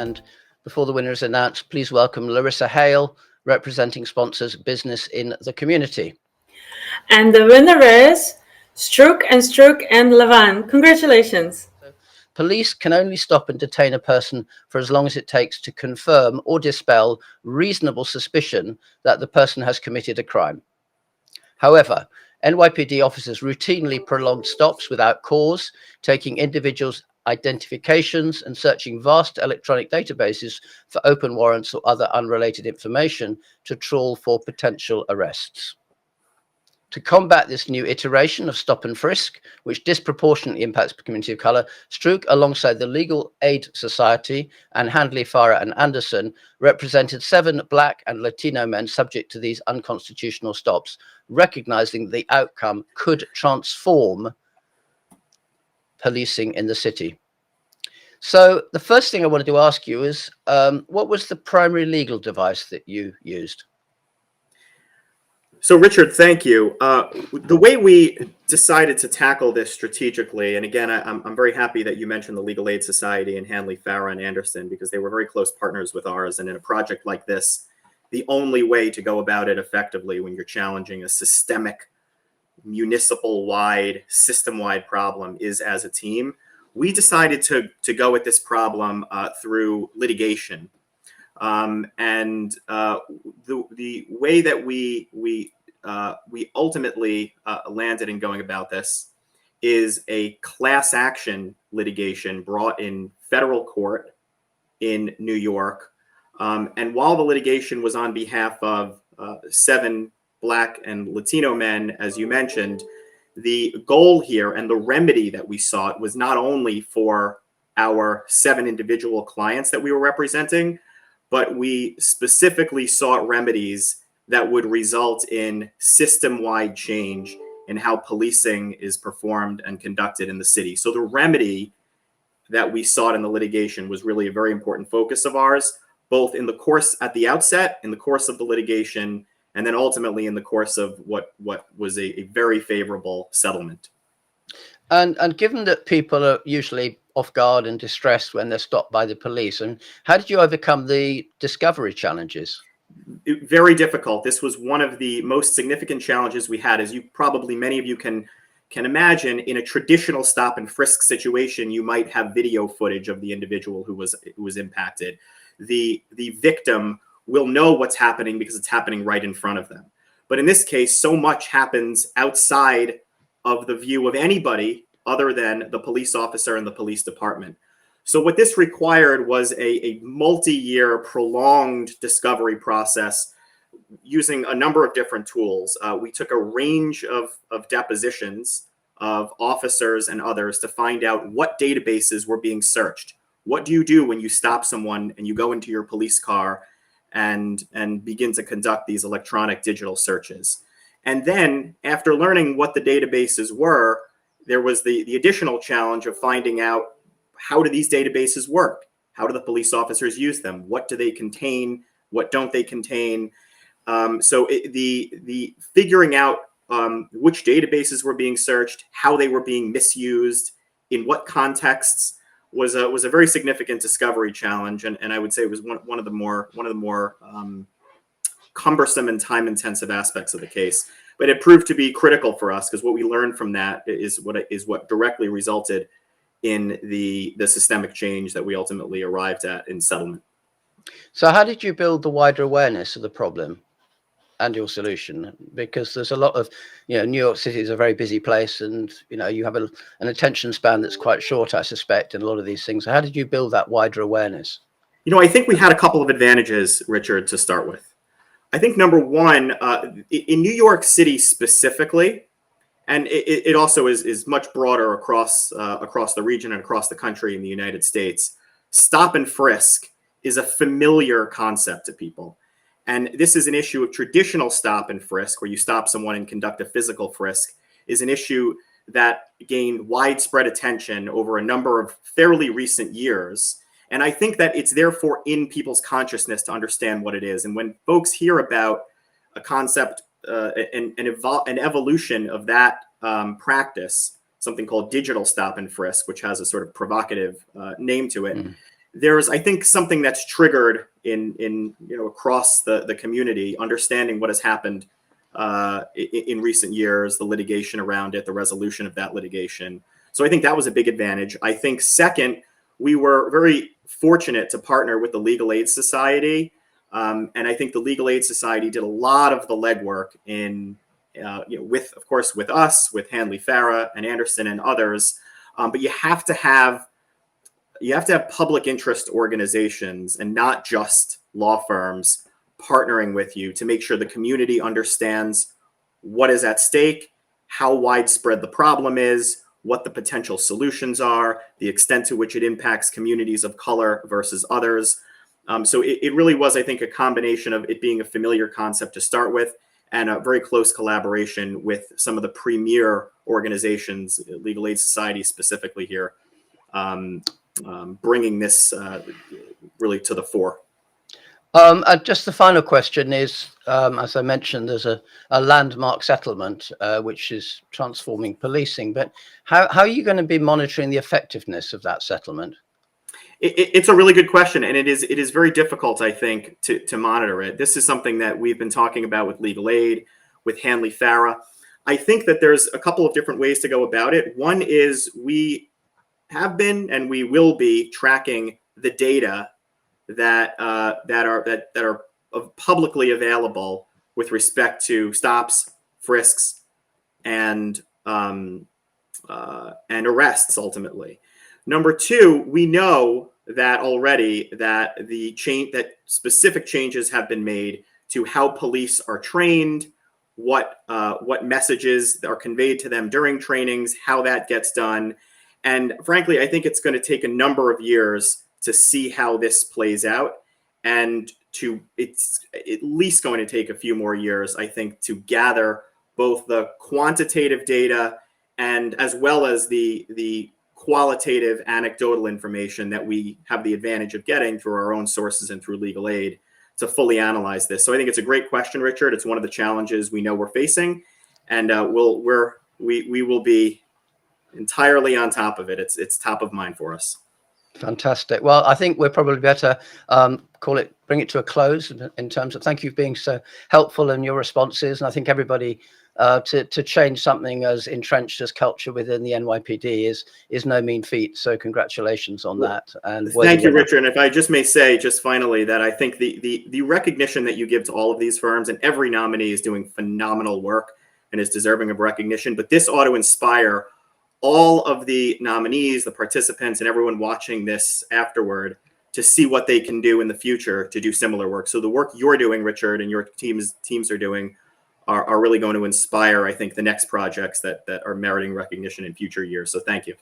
And before the winner is announced, please welcome Larissa Hale, representing sponsors Business in the Community. And the winner is Stroock Stroock Lavan. Congratulations. Police can only stop and detain a person for as long as it takes to confirm or dispel reasonable suspicion that the person has committed a crime. However, NYPD officers routinely prolonged stops without cause, taking individuals' identifications and searching vast electronic databases for open warrants or other unrelated information to trawl for potential arrests. To combat this new iteration of stop and frisk, which disproportionately impacts the community of colour, Stroock, alongside the Legal Aid Society and Handley, Farah and Anderson, represented 7 Black and Latino men subject to these unconstitutional stops, recognising the outcome could transform policing in the city. So the first thing I wanted to ask you is, what was the primary legal device that you used? So, Richard, thank you. The way we decided to tackle this strategically, and again, I'm very happy that you mentioned the Legal Aid Society and Handley, Farah, and Anderson, because they were very close partners with ours. And in a project like this, the only way to go about it effectively when you're challenging a systemic, municipal-wide, system-wide problem is as a team. We decided to go at this problem through litigation. The way that we ultimately landed in going about this is a class action litigation brought in federal court in New York. And while the litigation was on behalf of 7 Black and Latino men, as you mentioned, the goal here and the remedy that we sought was not only for our 7 individual clients that we were representing, but we specifically sought remedies that would result in system-wide change in how policing is performed and conducted in the city. So the remedy that we sought in the litigation was really a very important focus of ours, both in the course at the outset, in the course of the litigation, and then ultimately in the course of what was a very favorable settlement. And given that people are usually off guard and distressed when they're stopped by the police, and how did you overcome the discovery challenges? Very difficult. This was one of the most significant challenges we had. As you probably, many of you can imagine, in a traditional stop and frisk situation, you might have video footage of the individual who was impacted. The victim will know what's happening because it's happening right in front of them. But in this case, so much happens outside of the view of anybody other than the police officer and the police department. So what this required was a multi-year prolonged discovery process using a number of different tools. We took a range of depositions of officers and others to find out what databases were being searched. What do you do when you stop someone and you go into your police car and begin to conduct these electronic digital searches? And then after learning what the databases were, there was the additional challenge of finding out, how do these databases work? How do the police officers use them? What do they contain? What don't they contain? The figuring out which databases were being searched, how they were being misused, in what contexts, was a very significant discovery challenge, and I would say it was one of the more cumbersome and time-intensive aspects of the case. But it proved to be critical for us, because what we learned from that is what directly resulted in the systemic change that we ultimately arrived at in settlement. So how did you build the wider awareness of the problem and your solution? Because there's a lot of, New York City is a very busy place, and, you have an attention span that's quite short, I suspect, in a lot of these things. So how did you build that wider awareness? I think we had a couple of advantages, Richard, to start with. I think number one, in New York City specifically, and it also is much broader across the region and across the country in the United States, stop and frisk is a familiar concept to people. And this is an issue of traditional stop and frisk, where you stop someone and conduct a physical frisk, is an issue that gained widespread attention over a number of fairly recent years. And I think that it's therefore in people's consciousness to understand what it is. And when folks hear about a concept, an evolution of that practice, something called digital stop and frisk, which has a sort of provocative name to it, there's, I think, something that's triggered in across the community, understanding what has happened in recent years, the litigation around it, the resolution of that litigation. So I think that was a big advantage. I think second, we were very fortunate to partner with the Legal Aid Society. And I think the Legal Aid Society did a lot of the legwork in, of course, with us, with Hanley Farah and Anderson and others. But you have to have public interest organizations and not just law firms partnering with you to make sure the community understands what is at stake, how widespread the problem is, what the potential solutions are, the extent to which it impacts communities of color versus others. So it really was, I think, a combination of it being a familiar concept to start with and a very close collaboration with some of the premier organizations, Legal Aid Society specifically here, bringing this really to the fore. Just the final question is, as I mentioned, there's a landmark settlement which is transforming policing, but how are you going to be monitoring the effectiveness of that settlement? It's a really good question, and it is very difficult, I think, to monitor it. This is something that we've been talking about with Legal Aid, with Hanley Farah. I think that there's a couple of different ways to go about it. One is we have been and we will be tracking the data that are publicly available with respect to stops, frisks, and arrests ultimately. Number two, we know that already that that specific changes have been made to how police are trained, what messages are conveyed to them during trainings, how that gets done. And frankly, I think it's going to take a number of years to see how this plays out. And it's at least going to take a few more years, I think, to gather both the quantitative data and as well as the qualitative anecdotal information that we have the advantage of getting through our own sources and through Legal Aid to fully analyze this. So I think it's a great question, Richard. It's one of the challenges we know we're facing, and we will be entirely on top of it. It's top of mind for us. Fantastic. Well, I think we're probably better bring it to a close in terms of thank you for being so helpful in your responses. And I think everybody to change something as entrenched as culture within the NYPD is no mean feat. So congratulations on that. And thank you, Richard. And if I just may say, just finally, that I think the recognition that you give to all of these firms, and every nominee is doing phenomenal work and is deserving of recognition, but this ought to inspire all of the nominees, the participants, and everyone watching this afterward to see what they can do in the future to do similar work. So the work you're doing, Richard, and your teams are doing are really going to inspire, I think, the next projects that are meriting recognition in future years. So thank you.